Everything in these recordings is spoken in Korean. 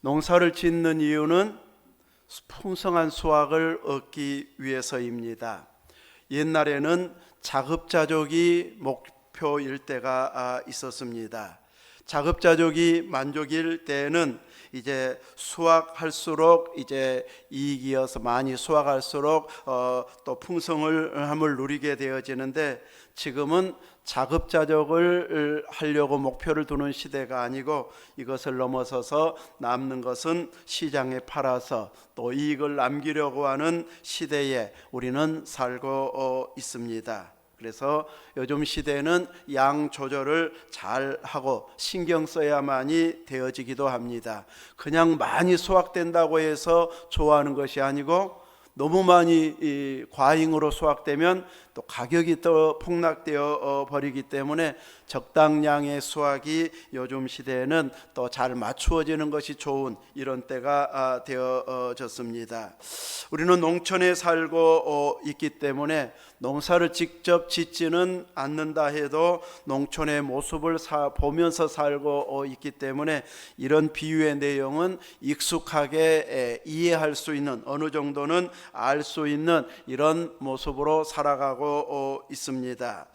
농사를 짓는 이유는 풍성한 수확을 얻기 위해서입니다. 옛날에는 자급자족이 목표일 때가 있었습니다. 자급자족이 만족일 때는 이제 수확할수록 이제 이익이어서 많이 수확할수록 또 풍성함을 누리게 되어지는데, 지금은 자급자족을 하려고 목표를 두는 시대가 아니고 이것을 넘어서서 남는 것은 시장에 팔아서 또 이익을 남기려고 하는 시대에 우리는 살고 있습니다. 그래서 요즘 시대는 양 조절을 잘 하고 신경 써야만이 되어지기도 합니다. 그냥 많이 수확된다고 해서 좋아하는 것이 아니고, 너무 많이 과잉으로 수확되면 또 가격이 또 폭락되어 버리기 때문에 적당량의 수확이 요즘 시대에는 또 잘 맞추어지는 것이 좋은 이런 때가 되어졌습니다. 우리는 농촌에 살고 있기 때문에 농사를 직접 짓지는 않는다 해도 농촌의 모습을 보면서 살고 있기 때문에 이런 비유의 내용은 익숙하게 이해할 수 있는, 어느 정도는 알 수 있는 이런 모습으로 살아가고 있습니다.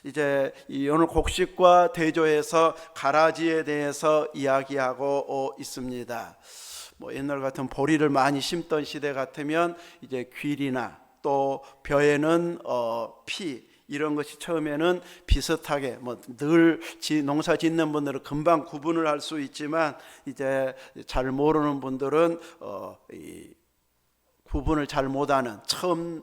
이제 오늘 곡식과 대조해서 가라지에 대해서 이야기하고 있습니다. 옛날 같은 보리를 많이 심던 시대 같으면 이제 귀리나 또 벼에는 피, 이런 것이 처음에는 비슷하게 늘 농사 짓는 분들은 금방 구분을 할 수 있지만, 이제 잘 모르는 분들은 구분을 잘 못하는, 처음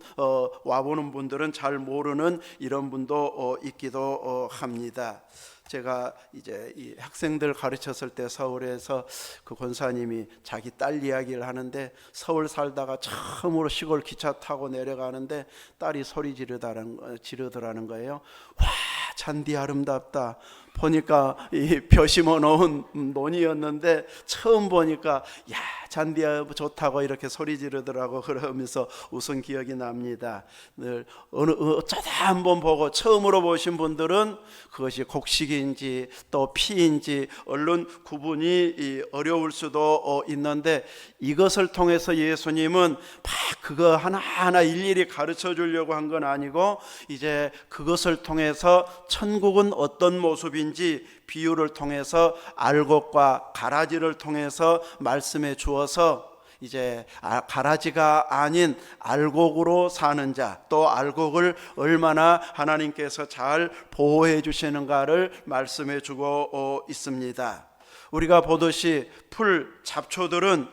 와보는 분들은 잘 모르는 이런 분도 있기도 합니다. 제가 이제 이 학생들 가르쳤을 때 서울에서 그 권사님이 자기 딸 이야기를 하는데, 서울 살다가 처음으로 시골 기차 타고 내려가는데 딸이 소리 지르더라는 거예요. 와, 잔디 아름답다. 보니까 이 벼 심어 놓은 논이었는데 처음 보니까 야, 잔디야 좋다고 이렇게 소리 지르더라고. 그러면서 웃은 기억이 납니다. 늘 어쩌다 한번 보고 처음으로 보신 분들은 그것이 곡식인지 또 피인지 얼른 구분이 어려울 수도 있는데, 이것을 통해서 예수님은 막 그거 하나하나 일일이 가르쳐 주려고 한 건 아니고, 이제 그것을 통해서 천국은 어떤 모습인지 비유를 통해서 알곡과 가라지를 통해서 말씀해 주어서, 이제 가라지가 아닌 알곡으로 사는 자, 또 알곡을 얼마나 하나님께서 잘 보호해 주시는가를 말씀해 주고 있습니다. 우리가 보듯이 풀, 잡초들은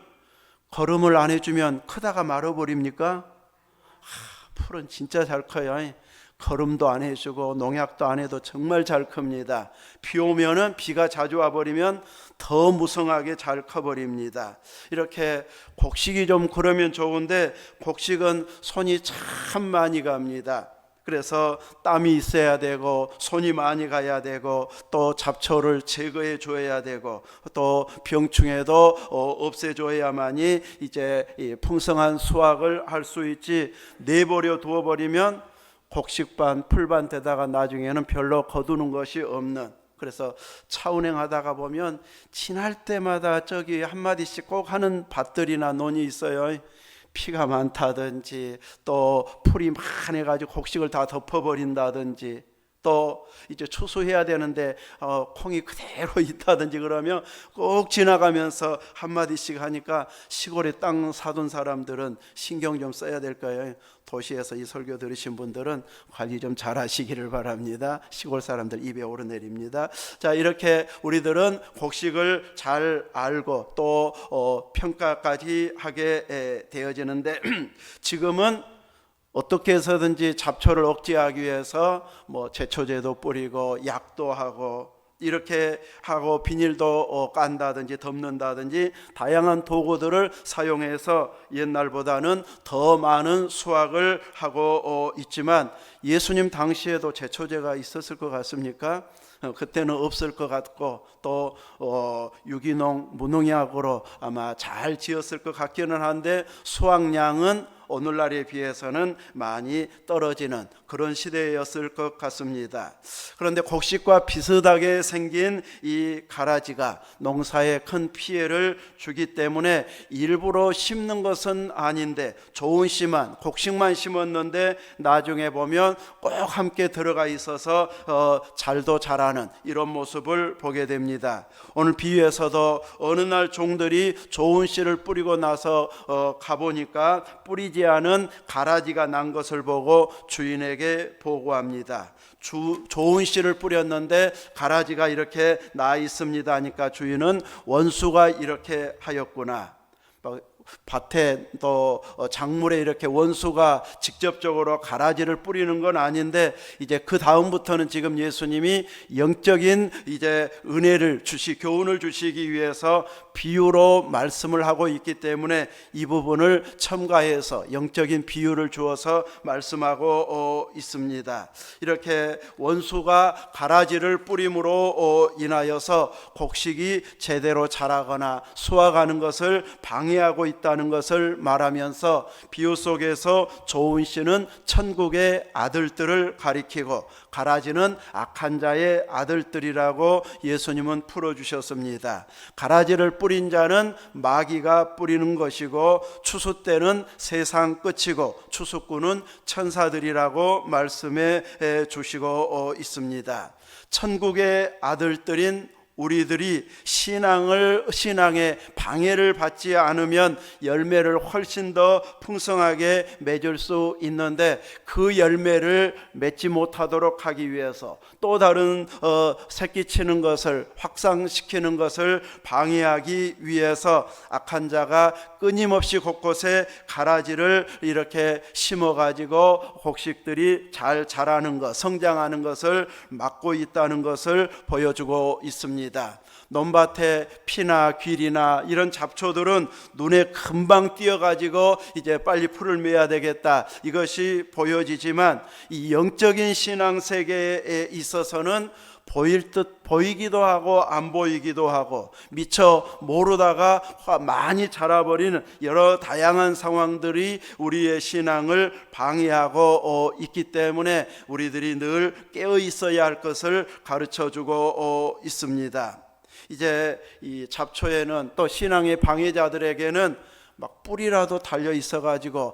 거름을 안 해주면 크다가 말아버립니까? 풀은 진짜 잘 커요. 거름도 안 해주고 농약도 안 해도 정말 잘 큽니다. 비 오면은, 비가 자주 와버리면 더 무성하게 잘 커버립니다. 이렇게 곡식이 좀 그러면 좋은데, 곡식은 손이 참 많이 갑니다. 그래서 땀이 있어야 되고 손이 많이 가야 되고 또 잡초를 제거해 줘야 되고 또 병충해도 없애줘야만이 이제 풍성한 수확을 할 수 있지, 내버려 두어버리면 곡식반 풀반 되다가 나중에는 별로 거두는 것이 없는, 그래서 차 운행하다가 보면 지날 때마다 저기 한마디씩 꼭 하는 밭들이나 논이 있어요. 피가 많다든지 또 풀이 많아가지고 곡식을 다 덮어버린다든지, 또 이제 추수해야 되는데 콩이 그대로 있다든지, 그러면 꼭 지나가면서 한마디씩 하니까 시골에 땅 사둔 사람들은 신경 좀 써야 될 거예요. 도시에서 이 설교 들으신 분들은 관리 좀 잘 하시기를 바랍니다. 시골 사람들 입에 오르내립니다. 자, 이렇게 우리들은 곡식을 잘 알고 또 평가까지 하게 되어지는데, 지금은 어떻게 해서든지 잡초를 억제하기 위해서 제초제도 뿌리고 약도 하고 이렇게 하고 비닐도 깐다든지 덮는다든지 다양한 도구들을 사용해서 옛날보다는 더 많은 수확을 하고 있지만, 예수님 당시에도 제초제가 있었을 것 같습니까? 그때는 없을 것 같고, 또 유기농 무농약으로 아마 잘 지었을 것 같기는 한데 수확량은 오늘날에 비해서는 많이 떨어지는 그런 시대였을 것 같습니다. 그런데 곡식과 비슷하게 생긴 이 가라지가 농사에 큰 피해를 주기 때문에 일부러 심는 것은 아닌데 좋은 씨만 곡식만 심었는데 나중에 보면 꼭 함께 들어가 있어서 잘도 자라는 이런 모습을 보게 됩니다. 오늘 비유에서도 어느 날 종들이 좋은 씨를 뿌리고 나서 가보니까 뿌리지 않은 가라지가 난 것을 보고 주인에게 보고합니다. 좋은 씨를 뿌렸는데 가라지가 이렇게 나 있습니다 하니까 주인은 원수가 이렇게 하였구나. 밭에 또 작물에 이렇게 원수가 직접적으로 가라지를 뿌리는 건 아닌데 이제 그 다음부터는 지금 예수님이 영적인 이제 은혜를 교훈을 주시기 위해서 비유로 말씀을 하고 있기 때문에 이 부분을 첨가해서 영적인 비유를 주어서 말씀하고 있습니다. 이렇게 원수가 가라지를 뿌림으로 인하여서 곡식이 제대로 자라거나 수확하는 것을 방해하고 있다는 것을 말하면서 비유 속에서 좋은 씨는 천국의 아들들을 가리키고 가라지는 악한 자의 아들들이라고 예수님은 풀어주셨습니다. 가라지를 뿌린 자는 마귀가 뿌리는 것이고 추수 때는 세상 끝이고 추수꾼은 천사들이라고 말씀해 주시고 있습니다. 천국의 아들들인 우리들이 신앙의 방해를 받지 않으면 열매를 훨씬 더 풍성하게 맺을 수 있는데 그 열매를 맺지 못하도록 하기 위해서 또 다른 새끼치는 것을 확산시키는 것을 방해하기 위해서 악한 자가 끊임없이 곳곳에 가라지를 이렇게 심어가지고 곡식들이 잘 자라는 것, 성장하는 것을 막고 있다는 것을 보여주고 있습니다. 논밭에 피나 귀리나 이런 잡초들은 눈에 금방 띄어가지고 이제 빨리 풀을 매야 되겠다 이것이 보여지지만 이 영적인 신앙 세계에 있어서는 보일 듯 보이기도 하고 안 보이기도 하고 미처 모르다가 많이 자라버리는 여러 다양한 상황들이 우리의 신앙을 방해하고 있기 때문에 우리들이 늘 깨어 있어야 할 것을 가르쳐주고 있습니다. 이제 이 잡초에는 또 신앙의 방해자들에게는 막 뿌리라도 달려 있어가지고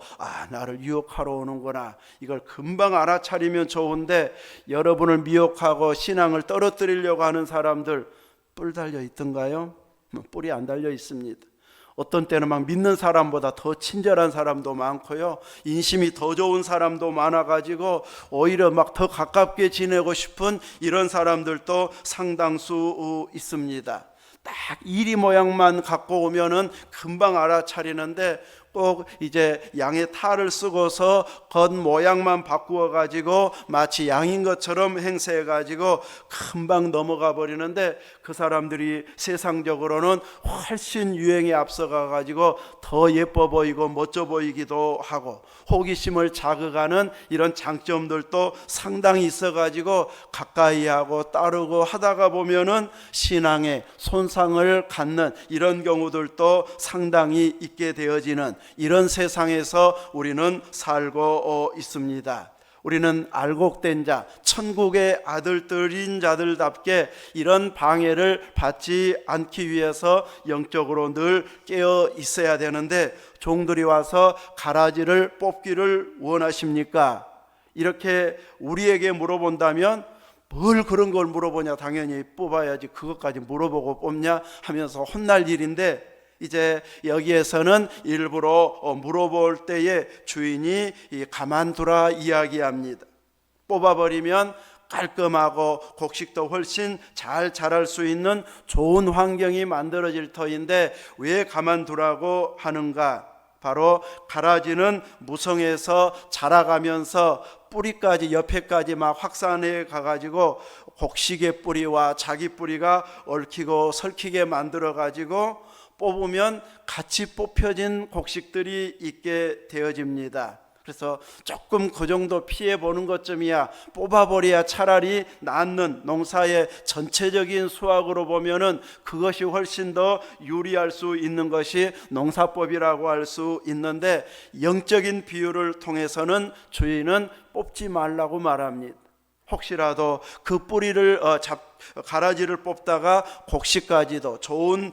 나를 유혹하러 오는구나 이걸 금방 알아차리면 좋은데 여러분을 미혹하고 신앙을 떨어뜨리려고 하는 사람들 뿔 달려 있던가요? 뿔이 안 달려 있습니다. 어떤 때는 막 믿는 사람보다 더 친절한 사람도 많고요 인심이 더 좋은 사람도 많아가지고 오히려 막 더 가깝게 지내고 싶은 이런 사람들도 상당수 있습니다. 딱 이리 모양만 갖고 오면은 금방 알아차리는데 꼭 이제 양의 탈을 쓰고서 겉 모양만 바꾸어 가지고 마치 양인 것처럼 행세해 가지고 금방 넘어가 버리는데 그 사람들이 세상적으로는 훨씬 유행에 앞서가 가지고 더 예뻐 보이고 멋져 보이기도 하고 호기심을 자극하는 이런 장점들도 상당히 있어 가지고 가까이 하고 따르고 하다가 보면은 신앙에 손상을 갖는 이런 경우들도 상당히 있게 되어지는 이런 세상에서 우리는 살고 있습니다. 우리는 알곡된 자, 천국의 아들들인 자들답게 이런 방해를 받지 않기 위해서 영적으로 늘 깨어 있어야 되는데 종들이 와서 가라지를 뽑기를 원하십니까? 이렇게 우리에게 물어본다면 뭘 그런 걸 물어보냐, 당연히 뽑아야지 그것까지 물어보고 뽑냐 하면서 혼날 일인데 이제 여기에서는 일부러 물어볼 때에 주인이 가만두라 이야기합니다. 뽑아버리면 깔끔하고 곡식도 훨씬 잘 자랄 수 있는 좋은 환경이 만들어질 터인데 왜 가만두라고 하는가? 바로 가라지는 무성해서 자라가면서 뿌리까지 옆에까지 막 확산해 가가지고 곡식의 뿌리와 자기 뿌리가 얽히고 설키게 만들어 가지고 뽑으면 같이 뽑혀진 곡식들이 있게 되어집니다. 그래서 조금 그 정도 피해 보는 것쯤이야 뽑아버려야 차라리 낫는 농사의 전체적인 수확으로 보면은 그것이 훨씬 더 유리할 수 있는 것이 농사법이라고 할 수 있는데, 영적인 비유를 통해서는 주인은 뽑지 말라고 말합니다. 혹시라도 그 뿌리를 가라지를 뽑다가 곡식까지도 좋은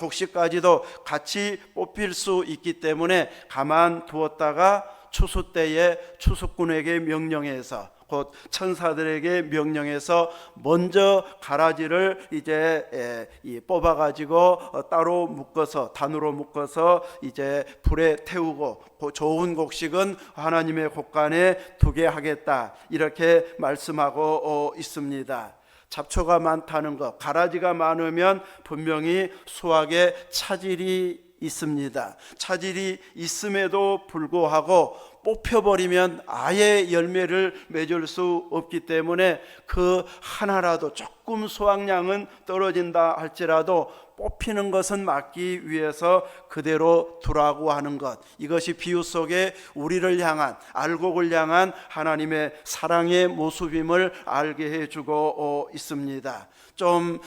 곡식까지도 같이 뽑힐 수 있기 때문에 가만 두었다가 추수 때에 추수꾼에게 명령해서, 곧 천사들에게 명령해서 먼저 가라지를 이제 뽑아 가지고 따로 묶어서, 단으로 묶어서 이제 불에 태우고 좋은 곡식은 하나님의 곳간에 두게 하겠다, 이렇게 말씀하고 있습니다. 잡초가 많다는 것, 가라지가 많으면 분명히 수확에 차질이 있습니다. 차질이 있음에도 불구하고 뽑혀버리면 아예 열매를 맺을 수 없기 때문에 그 하나라도 조금 수확량은 떨어진다 할지라도 뽑히는 것은 막기 위해서 그대로 두라고 하는 것, 이것이 비유 속에 우리를 향한, 알곡을 향한 하나님의 사랑의 모습임을 알게 해주고 있습니다. 좀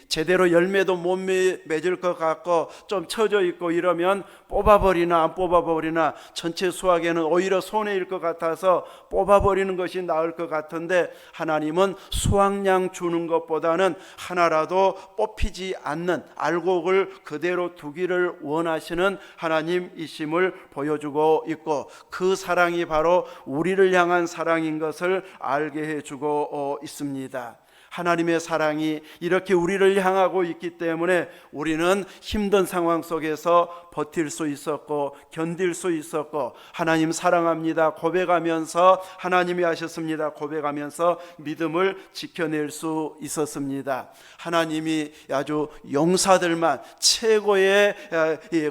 제대로 열매도 못 맺을 것 같고 좀 처져 있고 이러면 뽑아버리나 안 뽑아버리나 전체 수확에는 오히려 손해일 것 같아서 뽑아버리는 것이 나을 것 같은데, 하나님은 수확량 주는 것보다는 하나라도 뽑히지 않는 알곡을 그대로 두기를 원하시는 하나님이심을 보여주고 있고, 그 사랑이 바로 우리를 향한 사랑인 것을 알게 해주고 있습니다. 하나님의 사랑이 이렇게 우리를 향하고 있기 때문에 우리는 힘든 상황 속에서 버틸 수 있었고 견딜 수 있었고, 하나님 사랑합니다 고백하면서, 하나님이 하셨습니다 고백하면서 믿음을 지켜낼 수 있었습니다. 하나님이 아주 용사들만, 최고의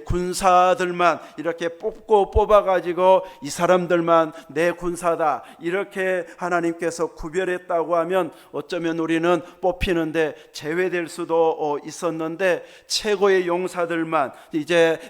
군사들만 이렇게 뽑고 뽑아가지고 이 사람들만 내 군사다, 이렇게 하나님께서 구별했다고 하면 어쩌면 우리는 뽑히는데 제외될 수도 있었는데, 최고의 용사들만, 이제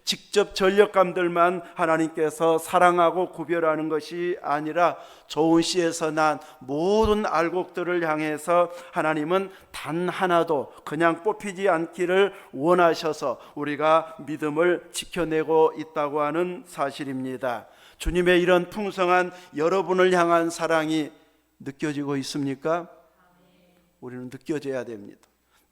직접 전력감들만 하나님께서 사랑하고 구별하는 것이 아니라 좋은 씨에서 난 모든 알곡들을 향해서 하나님은 단 하나도 그냥 뽑히지 않기를 원하셔서 우리가 믿음을 지켜내고 있다고 하는 사실입니다. 주님의 이런 풍성한 여러분을 향한 사랑이 느껴지고 있습니까? 우리는 느껴져야 됩니다.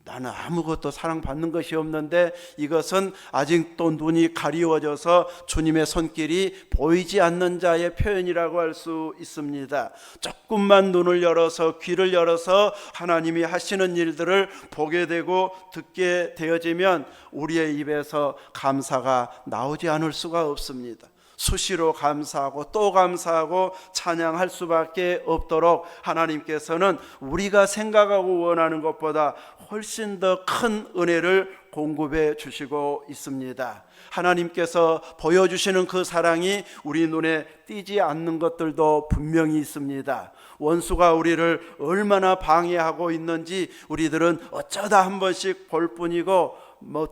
나는 아무것도 사랑받는 것이 없는데, 이것은 아직도 눈이 가리워져서 주님의 손길이 보이지 않는 자의 표현이라고 할 수 있습니다. 조금만 눈을 열어서, 귀를 열어서 하나님이 하시는 일들을 보게 되고 듣게 되어지면 우리의 입에서 감사가 나오지 않을 수가 없습니다. 수시로 감사하고 또 감사하고 찬양할 수밖에 없도록 하나님께서는 우리가 생각하고 원하는 것보다 훨씬 더 큰 은혜를 공급해 주시고 있습니다. 하나님께서 보여주시는 그 사랑이 우리 눈에 띄지 않는 것들도 분명히 있습니다. 원수가 우리를 얼마나 방해하고 있는지 우리들은 어쩌다 한 번씩 볼 뿐이고,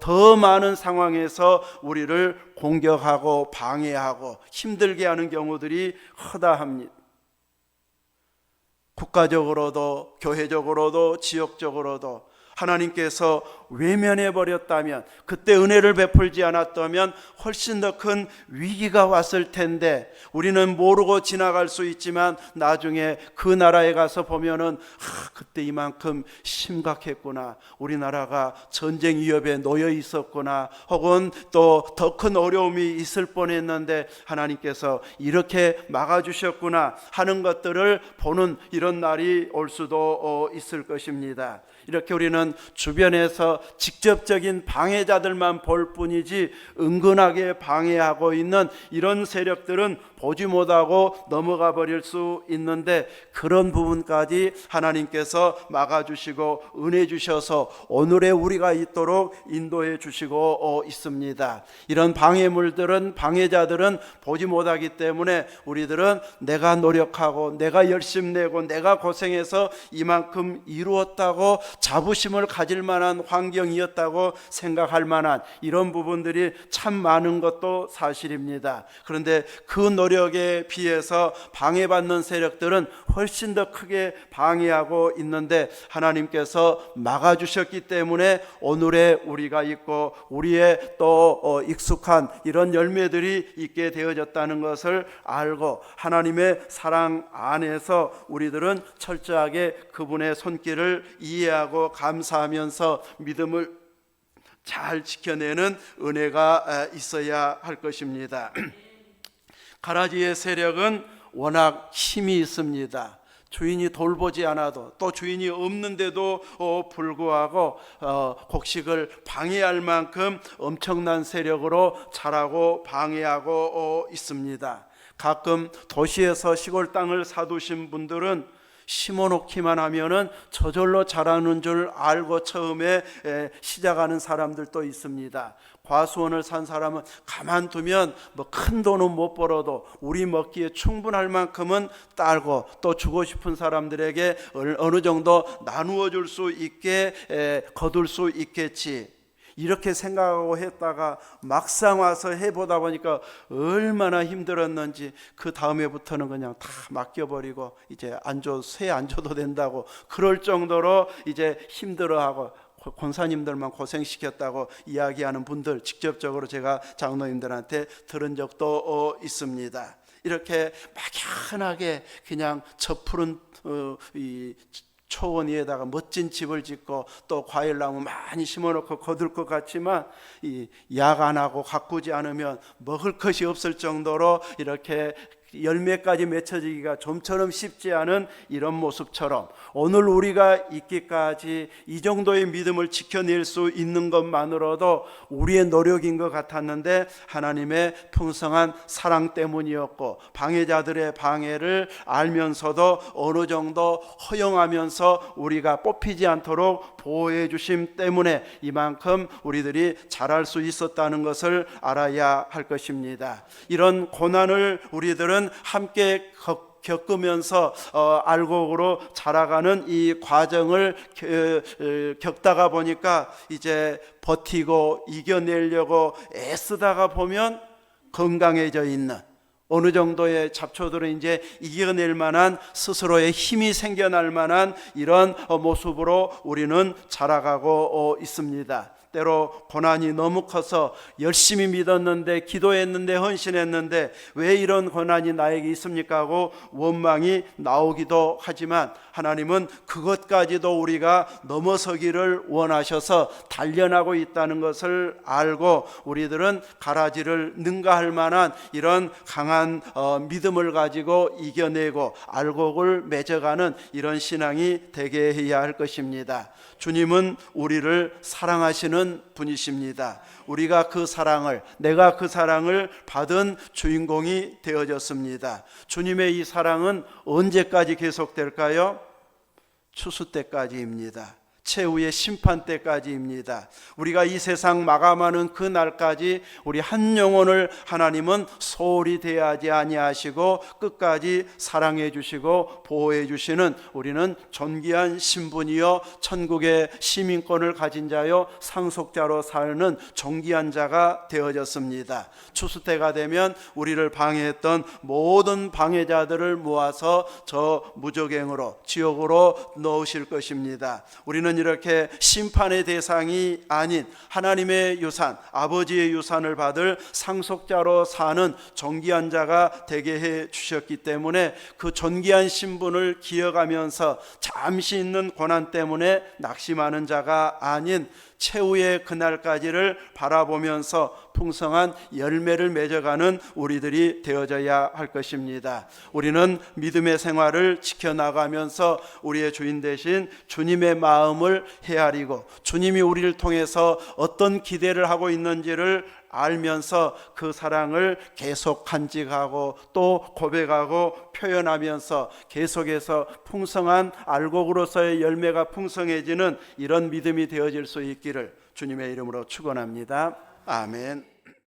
더 많은 상황에서 우리를 공격하고 방해하고 힘들게 하는 경우들이 허다합니다. 국가적으로도 교회적으로도 지역적으로도 하나님께서 외면해 버렸다면, 그때 은혜를 베풀지 않았다면 훨씬 더 큰 위기가 왔을 텐데, 우리는 모르고 지나갈 수 있지만 나중에 그 나라에 가서 보면은 그때 이만큼 심각했구나, 우리나라가 전쟁 위협에 놓여 있었구나, 혹은 또 더 큰 어려움이 있을 뻔했는데 하나님께서 이렇게 막아주셨구나 하는 것들을 보는 이런 날이 올 수도 있을 것입니다. 이렇게 우리는 주변에서 직접적인 방해자들만 볼 뿐이지 은근하게 방해하고 있는 이런 세력들은 보지 못하고 넘어가 버릴 수 있는데, 그런 부분까지 하나님께서 막아주시고 은혜 주셔서 오늘의 우리가 있도록 인도해 주시고 있습니다. 이런 방해물들은, 방해자들은 보지 못하기 때문에 우리들은 내가 노력하고 내가 열심내고 내가 고생해서 이만큼 이루었다고 자부심을 가질 만한 환경 환경이었다고 생각할 만한 이런 부분들이 참 많은 것도 사실입니다. 그런데 그 노력에 비해서 방해받는 세력들은 훨씬 더 크게 방해하고 있는데 하나님께서 막아주셨기 때문에 오늘의 우리가 있고 우리의 또 익숙한 이런 열매들이 있게 되어졌다는 것을 알고 하나님의 사랑 안에서 우리들은 철저하게 그분의 손길을 이해하고 감사하면서 믿음을 잘 지켜내는 은혜가 있어야 할 것입니다. 가라지의 세력은 워낙 힘이 있습니다. 주인이 돌보지 않아도 또 주인이 없는데도 불구하고 곡식을 방해할 만큼 엄청난 세력으로 자라고 방해하고 있습니다. 가끔 도시에서 시골 땅을 사두신 분들은 심어놓기만 하면은 저절로 자라는 줄 알고 처음에 시작하는 사람들도 있습니다. 과수원을 산 사람은 가만두면 뭐 큰 돈은 못 벌어도 우리 먹기에 충분할 만큼은 딸고 또 주고 싶은 사람들에게 어느 정도 나누어 줄 수 있게 거둘 수 있겠지, 이렇게 생각하고 했다가 막상 와서 해보다 보니까 얼마나 힘들었는지 그 다음에부터는 그냥 다 맡겨버리고 이제 새 안 줘도 된다고 그럴 정도로 이제 힘들어하고 권사님들만 고생시켰다고 이야기하는 분들 직접적으로 제가 장로님들한테 들은 적도 있습니다. 이렇게 막연하게 그냥 저 푸른 이 초원 위에다가 멋진 집을 짓고 또 과일나무 많이 심어놓고 거둘 것 같지만 이 약 안 하고 가꾸지 않으면 먹을 것이 없을 정도로 이렇게 열매까지 맺혀지기가 좀처럼 쉽지 않은 이런 모습처럼 오늘 우리가 있기까지 이 정도의 믿음을 지켜낼 수 있는 것만으로도 우리의 노력인 것 같았는데 하나님의 풍성한 사랑 때문이었고 방해자들의 방해를 알면서도 어느 정도 허용하면서 우리가 뽑히지 않도록 보호해 주심 때문에 이만큼 우리들이 자랄 수 있었다는 것을 알아야 할 것입니다. 이런 고난을 우리들은 함께 겪으면서 알곡으로 자라가는 이 과정을 겪다가 보니까 이제 버티고 이겨내려고 애쓰다가 보면 건강해져 있는 어느 정도의 잡초들은 이제 이겨낼 만한 스스로의 힘이 생겨날 만한 이런 모습으로 우리는 자라가고 있습니다. 때로 고난이 너무 커서 열심히 믿었는데 기도했는데 헌신했는데 왜 이런 고난이 나에게 있습니까 하고 원망이 나오기도 하지만 하나님은 그것까지도 우리가 넘어서기를 원하셔서 단련하고 있다는 것을 알고 우리들은 가라지를 능가할 만한 이런 강한 믿음을 가지고 이겨내고 알곡을 맺어가는 이런 신앙이 되게 해야 할 것입니다. 주님은 우리를 사랑하시는 분이십니다. 우리가 그 사랑을, 내가 그 사랑을 받은 주인공이 되어졌습니다. 주님의 이 사랑은 언제까지 계속될까요? 추수 때까지입니다. 최후의 심판 때까지입니다. 우리가 이 세상 마감하는 그 날까지 우리 한 영혼을 하나님은 소홀히 대하지 아니하시고 끝까지 사랑해 주시고 보호해 주시는 우리는 존귀한 신분이요 천국의 시민권을 가진 자요 상속자로 사는 존귀한 자가 되어졌습니다. 추수 때가 되면 우리를 방해했던 모든 방해자들을 모아서 저 무저갱으로 지옥으로 넣으실 것입니다. 우리는 이렇게 심판의 대상이 아닌 하나님의 유산, 아버지의 유산을 받을 상속자로 사는 존귀한 자가 되게 해 주셨기 때문에 그 존귀한 신분을 기억하면서 잠시 있는 고난 때문에 낙심하는 자가 아닌 최후의 그날까지를 바라보면서 풍성한 열매를 맺어가는 우리들이 되어져야 할 것입니다. 우리는 믿음의 생활을 지켜나가면서 우리의 주인 되신 주님의 마음을 헤아리고 주님이 우리를 통해서 어떤 기대를 하고 있는지를 알면서 그 사랑을 계속 간직하고 또 고백하고 표현하면서 계속해서 풍성한 알곡으로서의 열매가 풍성해지는 이런 믿음이 되어질 수 있기를 주님의 이름으로 축원합니다. 아멘.